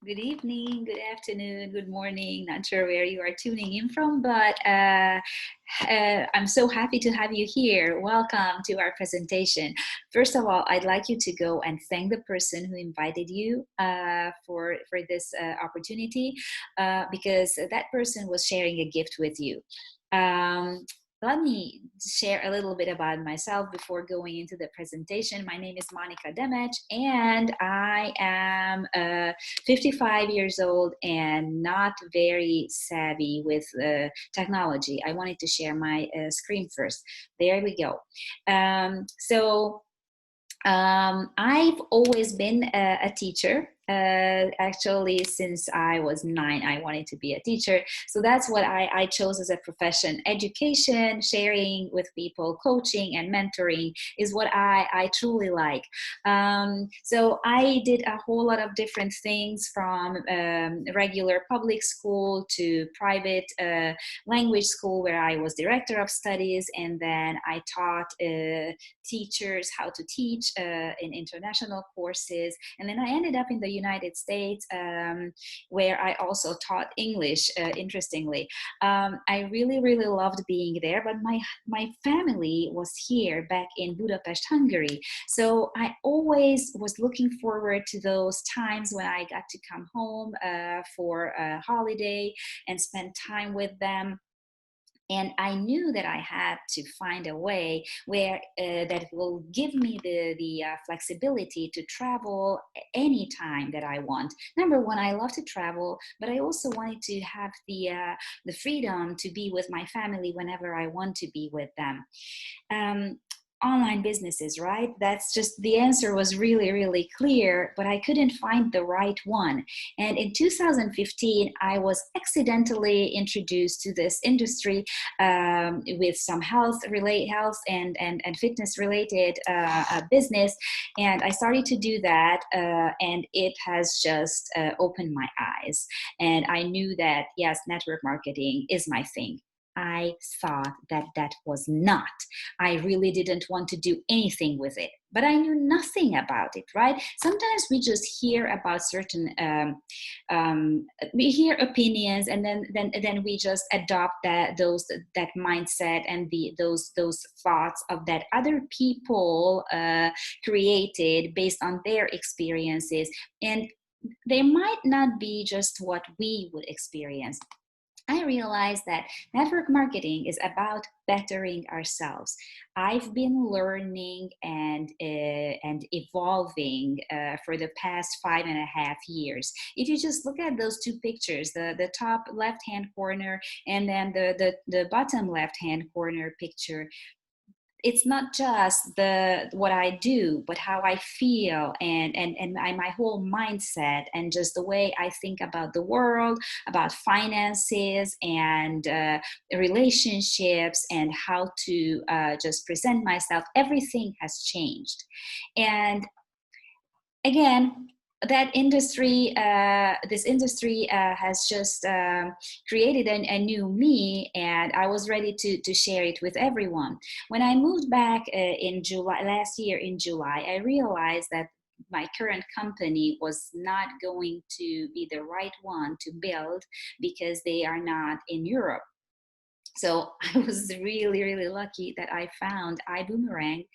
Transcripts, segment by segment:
Good evening, good afternoon, good morning. Not sure where you are tuning in from, but I'm so happy to have you here. Welcome to our presentation. First of all, I'd like you to go and thank the person who invited you for this opportunity because that person was sharing a gift with you. Um, Let me share a little bit about myself before going into the presentation. My name is Monica Demec, and I am 55 years old and not very savvy with technology. I wanted to share my screen first. There we go. I've always been a teacher. Actually, since I was 9, I wanted to be a teacher. So that's what I chose as a profession. Education, sharing with people, coaching, and mentoring is what I truly like. So I did a whole lot of different things from regular public school to private language school, where I was director of studies, and then I taught teachers how to teach in international courses. And then I ended up in the United States, where I also taught English, interestingly. I really, really loved being there, but my family was here back in Budapest, Hungary. So I always was looking forward to those times when I got to come home for a holiday and spend time with them. And I knew that I had to find a way where that will give me the flexibility to travel anytime that I want. Number one, I love to travel, but I also wanted to have the freedom to be with my family whenever I want to be with them. Um, Online businesses, right? That's just, the answer was really, really clear, but I couldn't find the right one. And in 2015, I was accidentally introduced to this industry with some health and fitness related business. And I started to do that, and it has just opened my eyes. And I knew that, yes, network marketing is my thing. I thought that that was not. I really didn't want to do anything with it, but I knew nothing about it, right? Sometimes we just hear about certain, we hear opinions, and then we just adopt that mindset and those thoughts of that other people created based on their experiences, and they might not be just what we would experience. I realized that network marketing is about bettering ourselves. I've been learning and evolving for the past 5.5 years. If you just look at those two pictures, the top left hand corner and then the bottom left hand corner picture, it's not just the what I do, but how I feel, and my whole mindset, and just the way I think about the world, about finances and relationships, and how to just present myself. Everything has changed. And again, that industry, this industry has just created a new me, and I was ready to share it with everyone. When I moved back in July last year, in July, I realized that my current company was not going to be the right one to build because they are not in Europe. So I was really, really lucky that I found iBoomerang.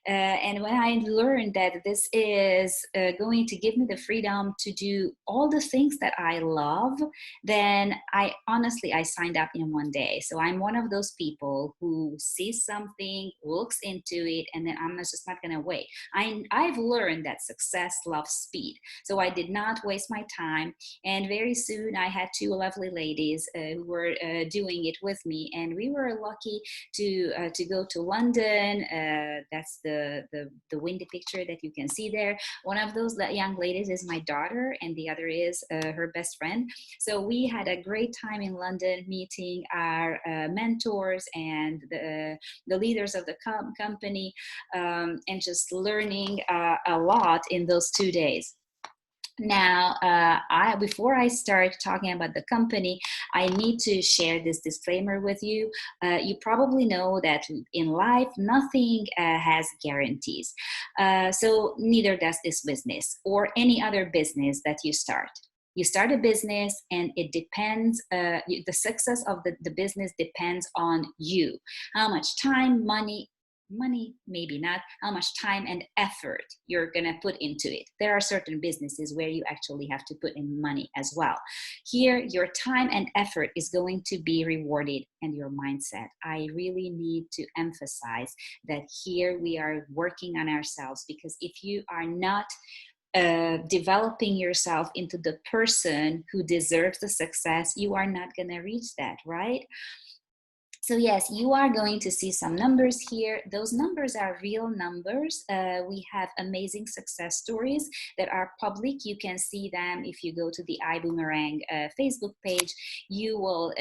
And when I learned that this is going to give me the freedom to do all the things that I love, then I signed up in one day. So I'm one of those people who sees something, looks into it, and then I'm just not going to wait. I've learned that success loves speed. So I did not waste my time. And very soon I had two lovely ladies who were doing it with me. And we were lucky to go to London. That's the windy picture that you can see there. One of those young ladies is my daughter, and the other is her best friend. So we had a great time in London, meeting our mentors and the leaders of the company, and just learning a lot in those 2 days. Now, before I start talking about the company, I need to share this disclaimer with you. You probably know that in life, nothing has guarantees. So neither does this business or any other business that you start. You start a business, and it depends, the success of the business depends on you. How much time, money maybe not, how much time and effort you're gonna put into it. There are certain businesses where you actually have to put in money as well. Here, your time and effort is going to be rewarded, and your mindset. I really need to emphasize that here we are working on ourselves, because if you are not developing yourself into the person who deserves the success, you are not going to reach that, right? So yes, you are going to see some numbers here. Those numbers are real numbers. We have amazing success stories that are public. You can see them if you go to the iBoomerang Facebook page. You will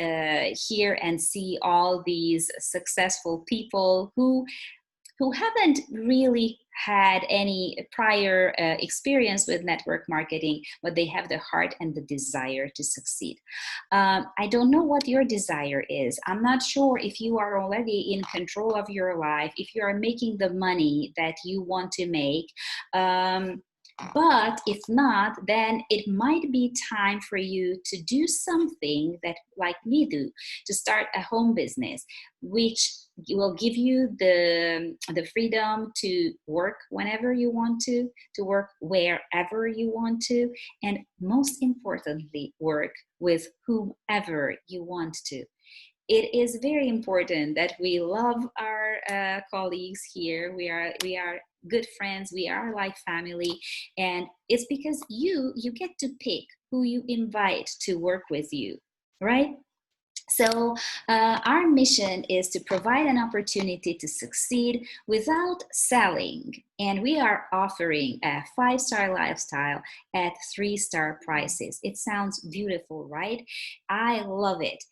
hear and see all these successful people who haven't really had any prior experience with network marketing, but they have the heart and the desire to succeed. I don't know what your desire is. I'm not sure if you are already in control of your life, if you are making the money that you want to make. But if not, then it might be time for you to do something that, like me do, to start a home business, which will give you the freedom to work whenever you want to work wherever you want to, and most importantly, work with whomever you want to. It is very important that we love our colleagues here. We are good friends. We are like family, and it's because you get to pick who you invite to work with you, right? So our mission is to provide an opportunity to succeed without selling. And we are offering a 5-star lifestyle at 3-star prices. It sounds beautiful, right? I love it.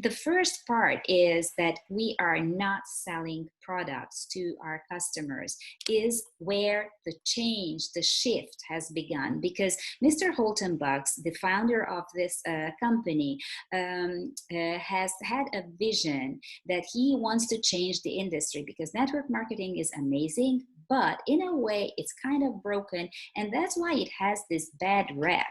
The first part is that we are not selling products to our customers, is where the change, the shift has begun, because Mr. Holton Bucks, the founder of this company, has had a vision that he wants to change the industry, because network marketing is amazing, but in a way it's kind of broken, and that's why it has this bad rep.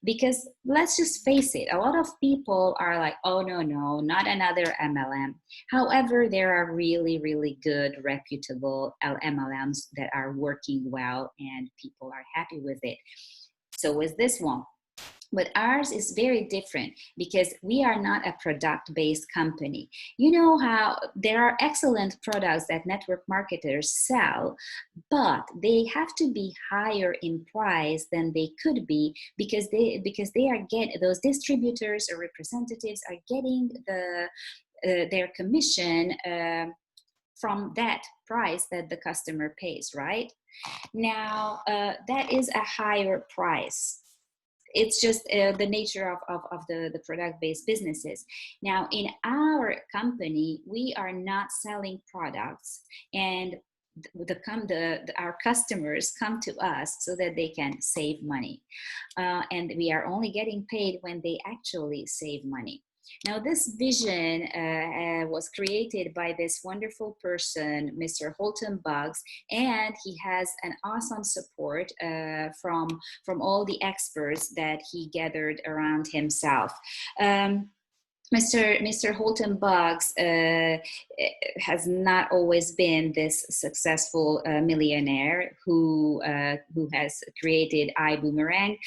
Because let's just face it, a lot of people are like, oh, no, not another MLM. However, there are really, really good, reputable MLMs that are working well and people are happy with it. So is this one. But ours is very different, because we are not a product-based company. You know how there are excellent products that network marketers sell, but they have to be higher in price than they could be, because they are getting, those distributors or representatives are getting their commission from that price that the customer pays, right? Now, that is a higher price. It's just the nature of the product-based businesses. Now, in our company, we are not selling products, and our customers come to us so that they can save money. And we are only getting paid when they actually save money. Now, this vision was created by this wonderful person, Mr. Holton Bucks, and he has an awesome support from all the experts that he gathered around himself. Mr. Holton Bucks has not always been this successful millionaire who has created iBoomerang.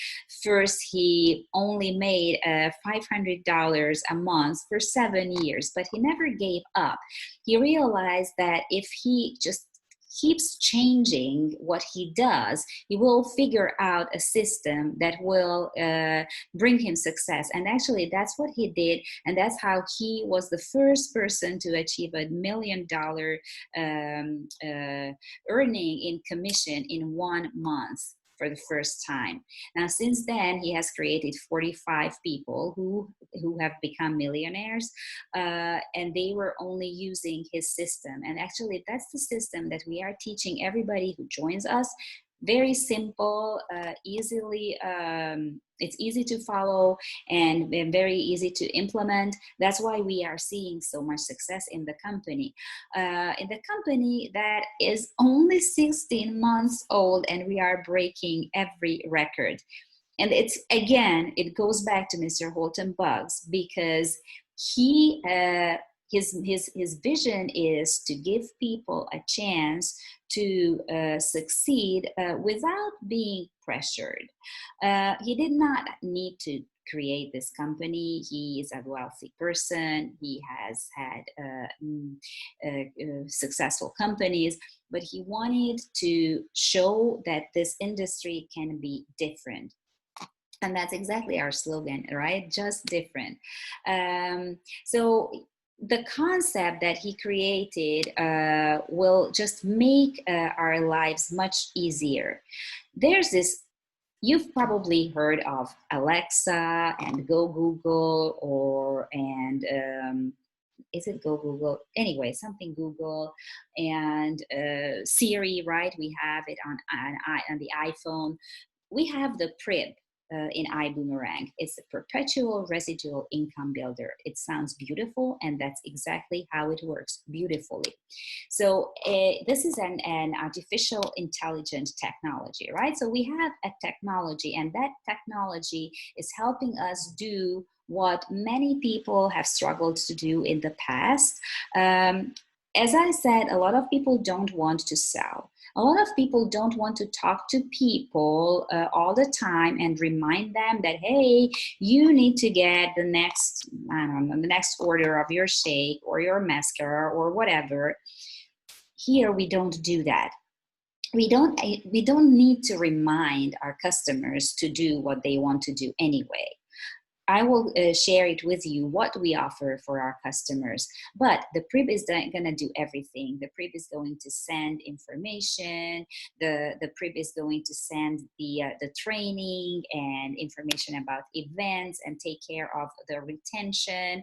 First, he only made $500 a month for 7 years, but he never gave up. He realized that if he just keeps changing what he does, he will figure out a system that will bring him success. And actually, that's what he did. And that's how he was the first person to achieve $1 million earning in commission in 1 month for the first time. Now, since then, he has created 45 people who have become millionaires, and they were only using his system. And actually, that's the system that we are teaching everybody who joins us. Very simple, it's easy to follow and very easy to implement. That's why we are seeing so much success in the company. In the company that is only 16 months old, and we are breaking every record. And it's, again, it goes back to Mr. Holton Buggs, because he his vision is to give people a chance to succeed without being pressured. He did not need to create this company. He is a wealthy person. He has had successful companies, but he wanted to show that this industry can be different. And that's exactly our slogan, right? Just different. So the concept that he created will just make our lives much easier. There's this, you've probably heard of Alexa and Go Google, or is it Go Google? Anyway, something Google, and Siri, right? We have it on the iPhone. We have the PRIB in iBoomerang. It's a perpetual residual income builder. It sounds beautiful, and that's exactly how it works, beautifully. So this is an artificial intelligent technology, right? So we have a technology, and that technology is helping us do what many people have struggled to do in the past. As I said, a lot of people don't want to sell. A lot of people don't want to talk to people all the time and remind them that, hey, you need to get the next, I don't know, the next order of your shake or your mascara or whatever. Here, we don't do that. We don't need to remind our customers to do what they want to do anyway. I will share it with you what we offer for our customers. But the PRIB is going to do everything. The PRIB is going to send information. The PRIB is going to send the training and information about events and take care of the retention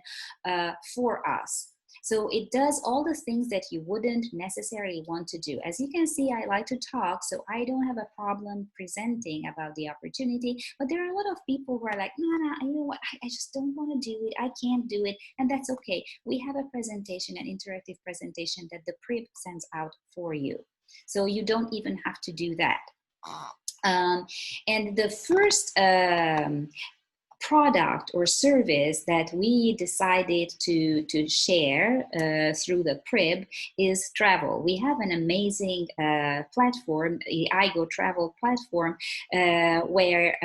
for us. So it does all the things that you wouldn't necessarily want to do. As you can see, I like to talk, so I don't have a problem presenting about the opportunity. But there are a lot of people who are like, no, you know what, I just don't want to do it. I can't do it. And that's okay. We have a presentation, an interactive presentation that the PRIB sends out for you. So you don't even have to do that. And the first product or service that we decided to share through the PRIB is travel. We have an amazing platform, the iGo Travel platform, where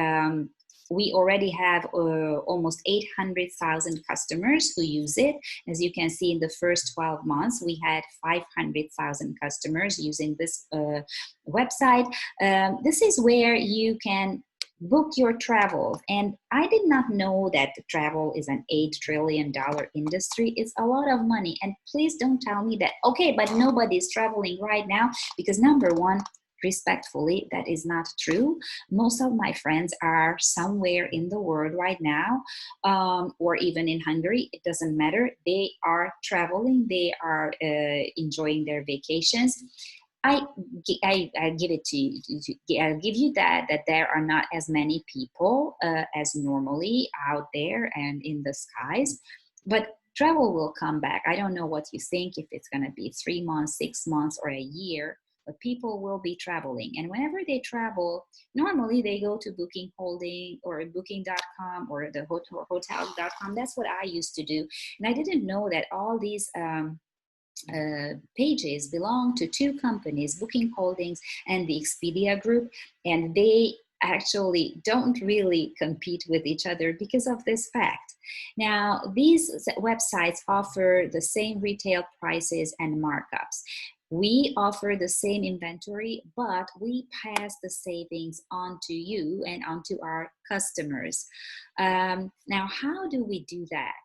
we already have almost 800,000 customers who use it. As you can see, in the first 12 months, we had 500,000 customers using this website. This is where you can book your travel. And I did not know that travel is an $8 trillion industry. It's a lot of money. And please don't tell me that, okay, but nobody's traveling right now, because number one, respectfully, that is not true. Most of my friends are somewhere in the world right now, or even in Hungary. It doesn't matter. They are traveling. They are enjoying their vacations. I give it to you. I'll give you that there are not as many people as normally out there and in the skies, but travel will come back. I don't know what you think, if it's going to be 3 months, 6 months, or a year, but people will be traveling. And whenever they travel, normally they go to Booking Holding or Booking.com or the hotel.com. That's what I used to do. And I didn't know that all these pages belong to two companies, Booking Holdings and the Expedia Group, and they actually don't really compete with each other because of this fact. Now, these websites offer the same retail prices and markups. We offer the same inventory, but we pass the savings on to you and onto our customers. Now, how do we do that?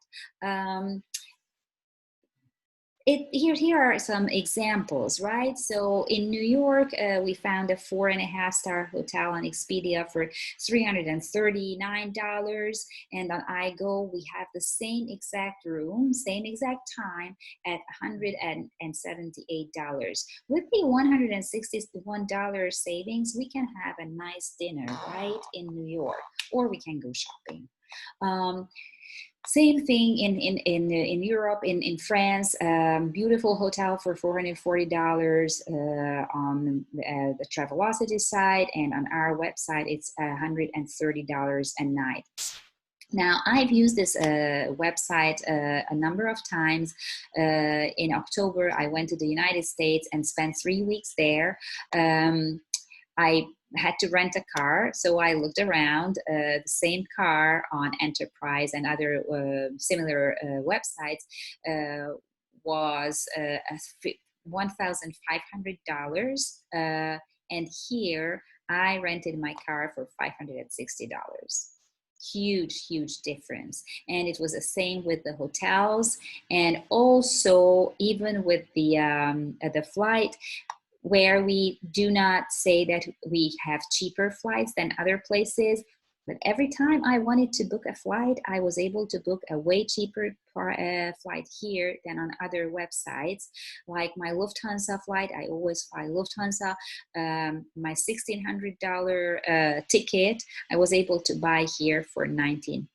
Here are some examples, right? So in New York, we found a 4.5-star hotel on Expedia for $339. And on iGo, we have the same exact room, same exact time at $178. With the $161 savings, we can have a nice dinner right in New York, or we can go shopping. Same thing in Europe, in France, beautiful hotel for $440 on the Travelocity site, and on our website it's $130 a night. Now, I've used this website a number of times. In October, I went to the United States and spent 3 weeks there. I had to rent a car, so I looked around. The same car on Enterprise and other similar websites was $1,500, and here I rented my car for $560. Huge difference. And it was the same with the hotels, and also even with the flight, where we do not say that we have cheaper flights than other places, but every time I wanted to book a flight, I was able to book a way cheaper flight here than on other websites. Like my Lufthansa flight, I always fly Lufthansa. My $1,600 ticket, I was able to buy here for $900.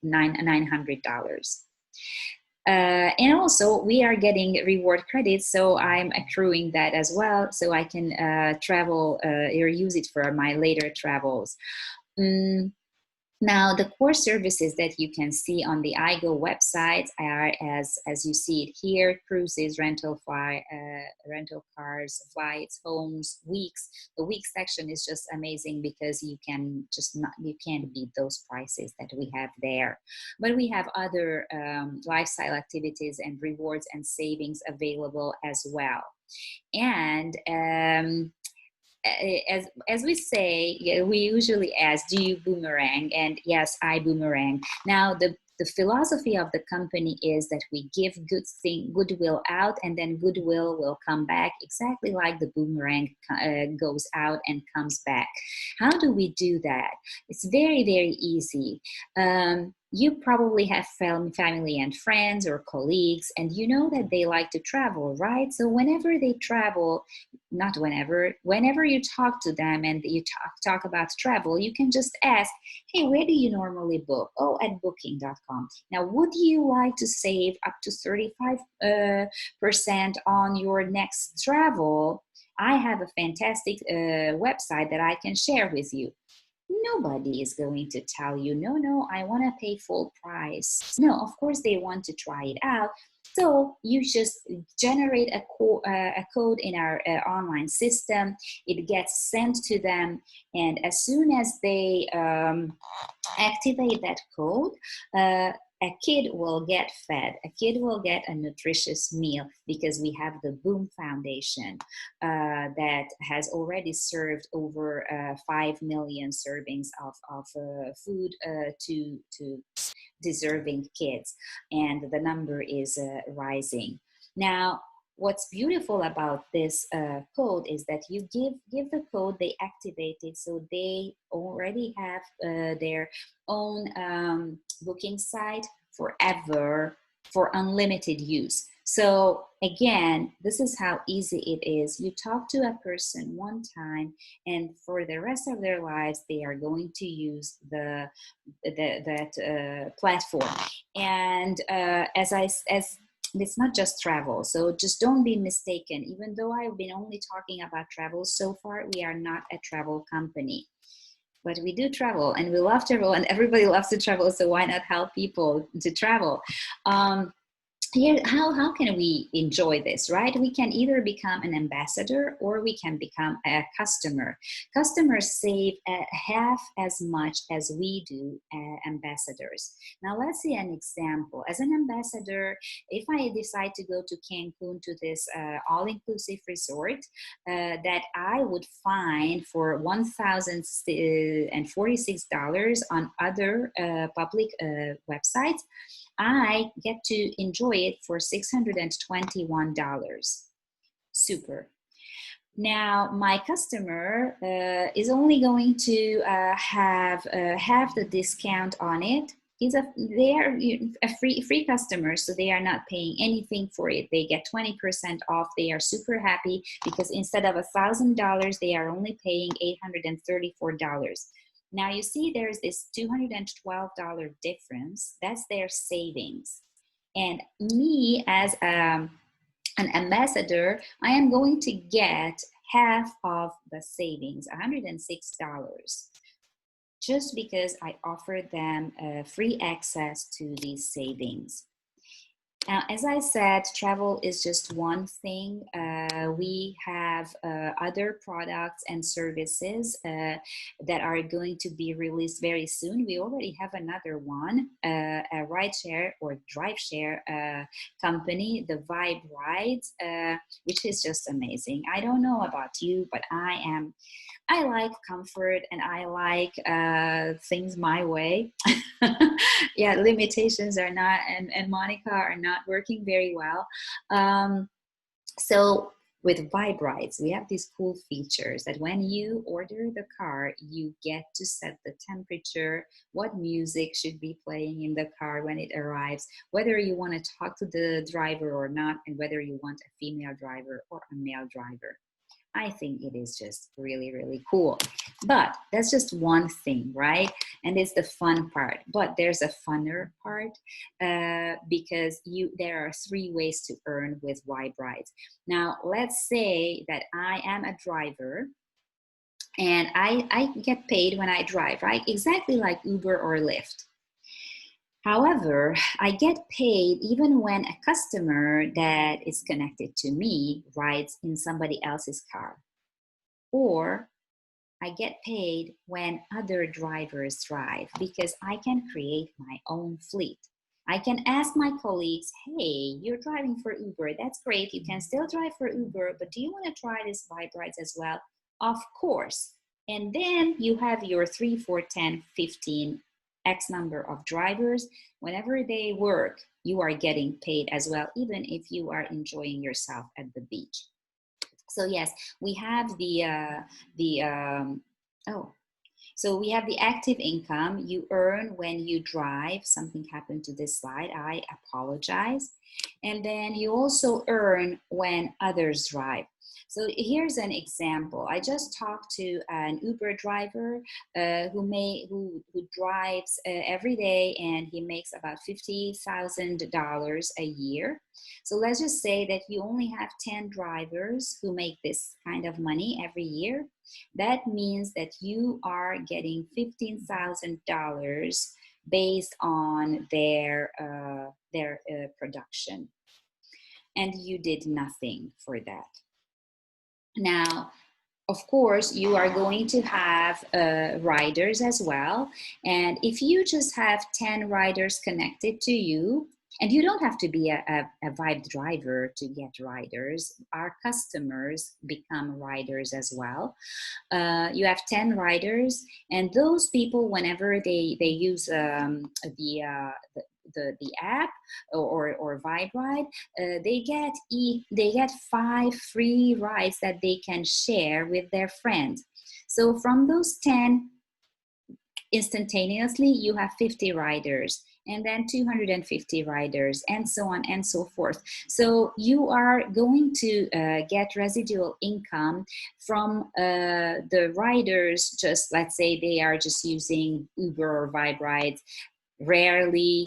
And also we are getting reward credits, so I'm accruing that as well, so I can travel or use it for my later travels. Now, the core services that you can see on the iGo website are, as you see it here: cruises, rental cars, flights, homes, weeks. The weeks section is just amazing because you can't beat those prices that we have there. But we have other lifestyle activities and rewards and savings available as well. And as we say, we usually ask, do you boomerang? And yes, I boomerang. Now, the philosophy of the company is that we give goodwill out, and then goodwill will come back, exactly like the boomerang goes out and comes back. How do we do that? It's very easy. You probably have family and friends or colleagues, and you know that they like to travel, right? So whenever they travel, whenever you talk to them and you talk about travel, you can just ask, hey, where do you normally book? Oh, at booking.com. Now, would you like to save up to 35% on your next travel? I have a fantastic website that I can share with you. Nobody is going to tell you, no, I want to pay full price. No, of course they want to try it out. So you just generate a code in our online system. It gets sent to them, and as soon as they activate that code, a kid will get fed. A kid will get a nutritious meal, because we have the BÜÜM Foundation that has already served over 5 million servings of food to deserving kids, and the number is rising. Now, what's beautiful about this code is that you give the code, they activate it, so they already have their own booking site forever for unlimited use. So again, this is how easy it is. You talk to a person one time, and for the rest of their lives, they are going to use that platform. And as it's not just travel, so just don't be mistaken. Even though I've been only talking about travel so far, we are not a travel company. But we do travel, and we love travel, and everybody loves to travel, so why not help people to travel? Here, how can we enjoy this, right? We can either become an ambassador, or we can become a customer. Customers save half as much as we do ambassadors. Now, let's see an example. As an ambassador, if I decide to go to Cancun, to this all-inclusive resort that I would find for $1,046 on other public websites, I get to enjoy it for $621. Super. Now, my customer is only going to have half the discount on it. They are a free customer, so they are not paying anything for it. They get 20% off. They are super happy because instead of $1,000, they are only paying $834. Now you see there's this $212 difference. That's their savings. And me as an ambassador, I am going to get half of the savings, $106, just because I offered them free access to these savings. Now, as I said, travel is just one thing. We have other products and services that are going to be released very soon. We already have another one, a rideshare or drive share company, the Vibe Rides, which is just amazing. I don't know about you, but I like comfort and I like things my way. Yeah, limitations are not, and Monica are not working very well. So with Vibe Rides, we have these cool features that when you order the car, you get to set the temperature, what music should be playing in the car when it arrives, whether you want to talk to the driver or not, and whether you want a female driver or a male driver. I think it is just really, really cool. But that's just one thing, right? And it's the fun part. But there's a funner part because there are 3 ways to earn with Vibe Rides. Now, let's say that I am a driver and I get paid when I drive, right? Exactly like Uber or Lyft. However, I get paid even when a customer that is connected to me rides in somebody else's car. Or I get paid when other drivers drive because I can create my own fleet. I can ask my colleagues, hey, you're driving for Uber. That's great. You can still drive for Uber, but do you want to try this Vibe Rides as well? Of course. And then you have your 3, 4, 10, 15 X number of drivers. Whenever they work, you are getting paid as well, even if you are enjoying yourself at the beach. So yes, we have so we have the active income you earn when you drive. Something happened to this slide. I apologize. And then you also earn when others drive. So here's an example. I just talked to an Uber driver who drives every day, and he makes about $50,000 a year. So let's just say that you only have 10 drivers who make this kind of money every year. That means that you are getting $15,000 based on their production, and you did nothing for that. Now, of course, you are going to have riders as well. And if you just have 10 riders connected to you, and you don't have to be a Vibe driver to get riders. Our customers become riders as well. You have 10 riders, and those people, whenever they use the app or Vibe Ride, they get 5 free rides that they can share with their friends. So from those 10, instantaneously you have 50 riders, and then 250 riders, and so on and so forth. So you are going to get residual income from the riders. Just let's say they are just using Uber or Vibe Rides, rarely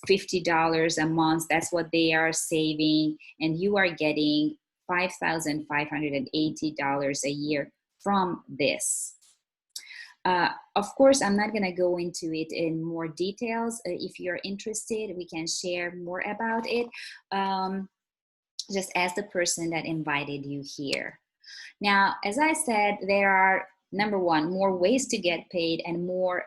$50 a month. That's what they are saving, and you are getting $5,580 a year from this. Of course, I'm not going to go into it in more details. If you're interested, we can share more about it. Just ask the person that invited you here. Now, as I said, there are, number one, more ways to get paid and more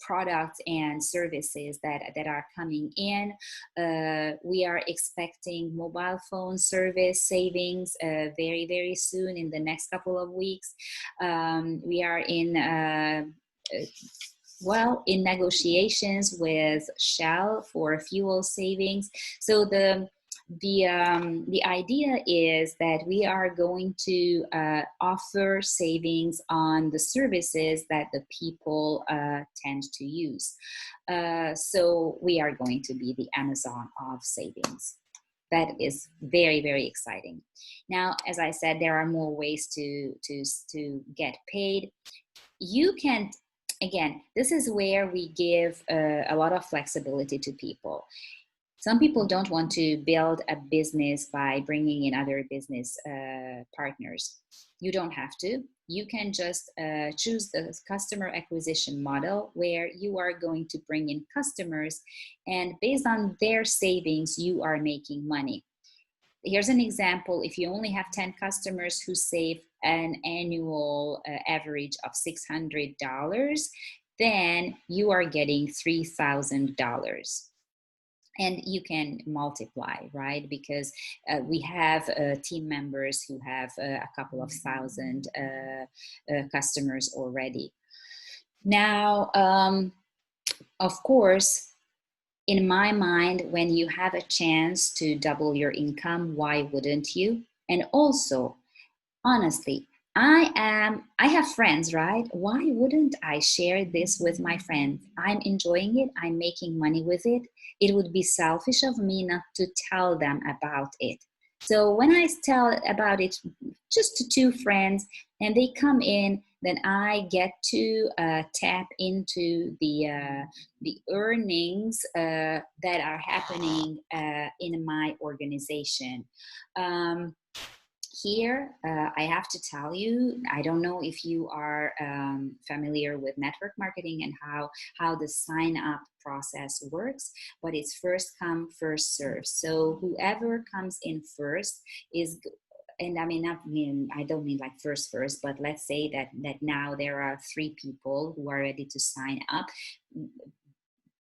products and services that are coming in. We are expecting mobile phone service savings very, very soon, in the next couple of weeks. We are in negotiations with Shell for fuel savings. So the idea is that we are going to offer savings on the services that the people tend to use. So we are going to be the Amazon of savings. That is very, very exciting. Now, as I said, there are more ways to get paid. you can, again, this is where we give a lot of flexibility to people. Some people don't want to build a business by bringing in other business partners. You don't have to. You can just choose the customer acquisition model where you are going to bring in customers, and based on their savings, you are making money. Here's an example. If you only have 10 customers who save an annual average of $600, then you are getting $3,000. And you can multiply, right? Because we have team members who have a couple of thousand customers already. Now, of course, in my mind, when you have a chance to double your income, why wouldn't you? And also, honestly, I have friends, right? Why wouldn't I share this with my friends? I'm enjoying it, I'm making money with it. It would be selfish of me not to tell them about it. So when I tell about it just to two friends and they come in, then I get to tap into the earnings that are happening in my organization. Here, I have to tell you, I don't know if you are familiar with network marketing and how the sign up process works, but it's first come, first serve. So whoever comes in first is, and I don't mean like first, but let's say that now there are 3 people who are ready to sign up.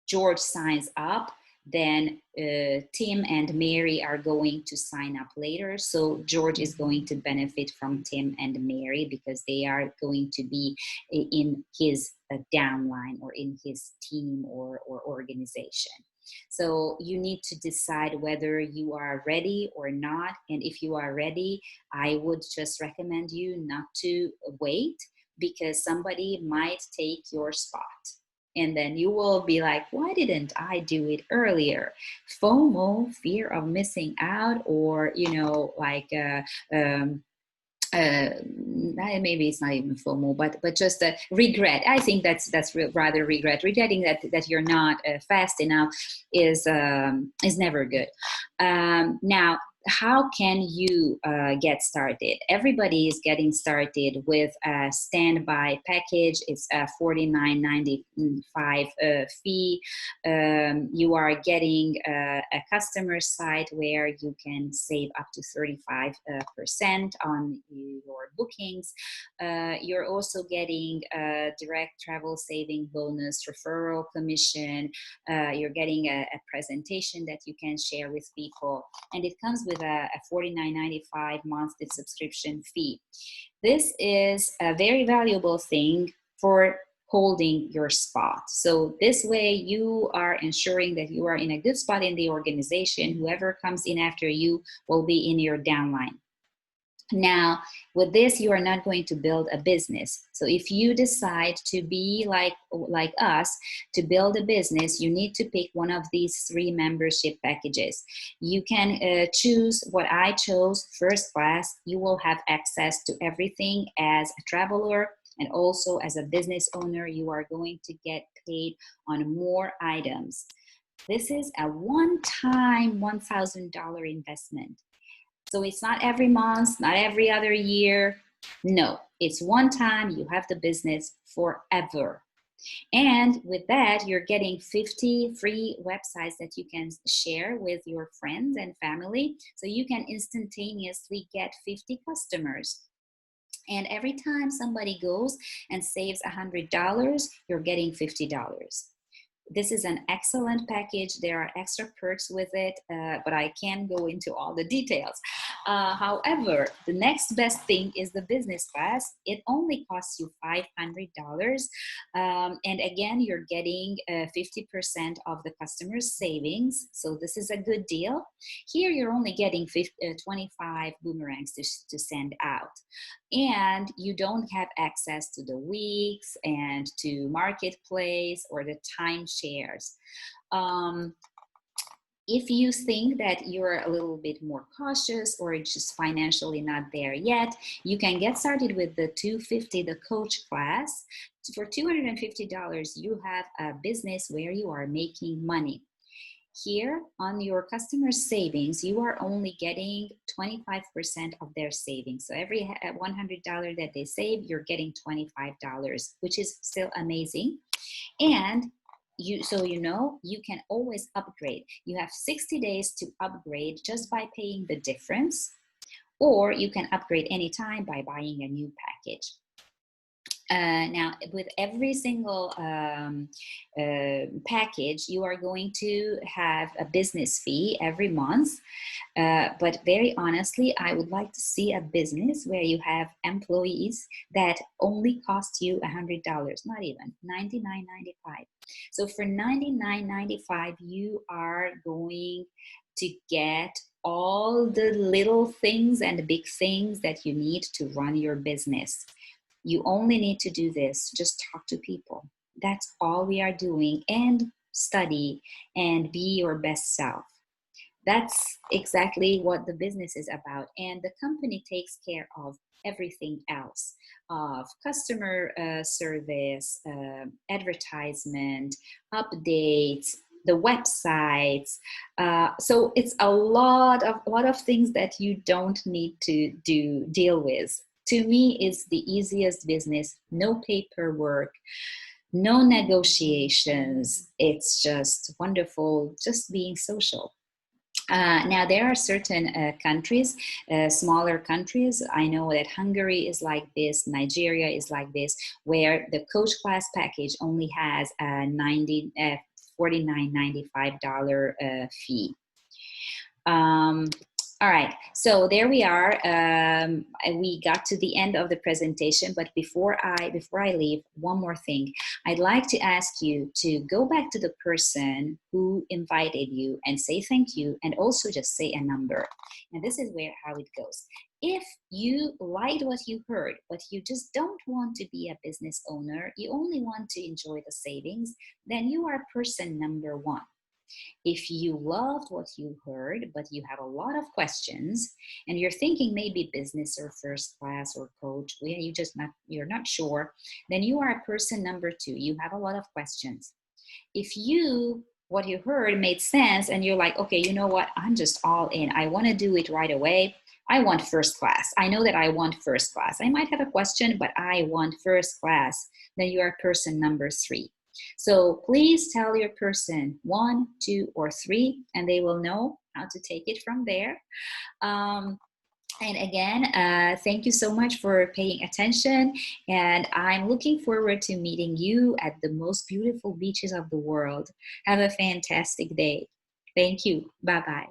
George signs up, then Tim and Mary are going to sign up later. So George is going to benefit from Tim and Mary because they are going to be in his downline or in his team or organization. So you need to decide whether you are ready or not. And if you are ready, I would just recommend you not to wait, because somebody might take your spot. And then you will be like, why didn't I do it earlier? FOMO, fear of missing out, or, maybe it's not even FOMO, but just a regret. I think that's rather regretting that you're not fast enough is never good. Now, how can you get started? Everybody is getting started with a standby package. It's a $49.95 fee. You are getting a customer site where you can save up to 35% on your bookings. You're also getting a direct travel saving bonus, referral commission. You're getting a presentation that you can share with people, and it comes with a $49.95 monthly subscription fee. This is a very valuable thing for holding your spot. So this way you are ensuring that you are in a good spot in the organization. Whoever comes in after you will be in your downline. Now, with this, you are not going to build a business. So if you decide to be like us, to build a business, you need to pick one of these 3 membership packages. You can choose what I chose, first class. You will have access to everything as a traveler, and also as a business owner, you are going to get paid on more items. This is a one-time $1,000 investment. So it's not every month, not every other year. No, it's one time. You have the business forever. And with that, you're getting 50 free websites that you can share with your friends and family. So you can instantaneously get 50 customers. And every time somebody goes and saves $100, you're getting $50. This is an excellent package. There are extra perks with it, but I can't go into all the details. However, the next best thing is the business class. It only costs you $500. And again, you're getting 50% of the customer's savings. So this is a good deal. Here, you're only getting 25 boomerangs to send out. And you don't have access to the weeks and to marketplace or the timeshares. If you think that you're a little bit more cautious or just financially not there yet, you can get started with the 250, the coach class. For $250, you have a business where you are making money. Here on your customer savings, you are only getting 25% of their savings. So every $100 that they save, you're getting $25, which is still amazing. And you can always upgrade. You have 60 days to upgrade just by paying the difference, or you can upgrade anytime by buying a new package. Now, with every single package, you are going to have a business fee every month. But very honestly, I would like to see a business where you have employees that only cost you $100, not even $99.95. So for $99.95, you are going to get all the little things and the big things that you need to run your business. You only need to do this. Just talk to people. That's all we are doing, and study and be your best self. That's exactly what the business is about. And the company takes care of everything else, of customer service, advertisement, updates, the websites. So it's a lot of things that you don't need to deal with. To me, it's the easiest business. No paperwork, no negotiations. It's just wonderful, just being social. Now, there are certain countries, smaller countries. I know that Hungary is like this, Nigeria is like this, where the coach class package only has a $49.95 fee. All right, so there we are. We got to the end of the presentation, but before I leave, one more thing. I'd like to ask you to go back to the person who invited you and say thank you, and also just say a number. And this is how it goes. If you liked what you heard, but you just don't want to be a business owner, you only want to enjoy the savings, then you are person number 1. If you loved what you heard, but you have a lot of questions and you're thinking maybe business or first class or coach, you're not sure, then you are person number 2. You have a lot of questions. If what you heard made sense and you're like, okay, you know what? I'm just all in. I want to do it right away. I want first class. I know that I want first class. I might have a question, but I want first class. Then you are person number 3. So please tell your person 1, 2, or 3, and they will know how to take it from there. And again, thank you so much for paying attention. And I'm looking forward to meeting you at the most beautiful beaches of the world. Have a fantastic day. Thank you. Bye-bye.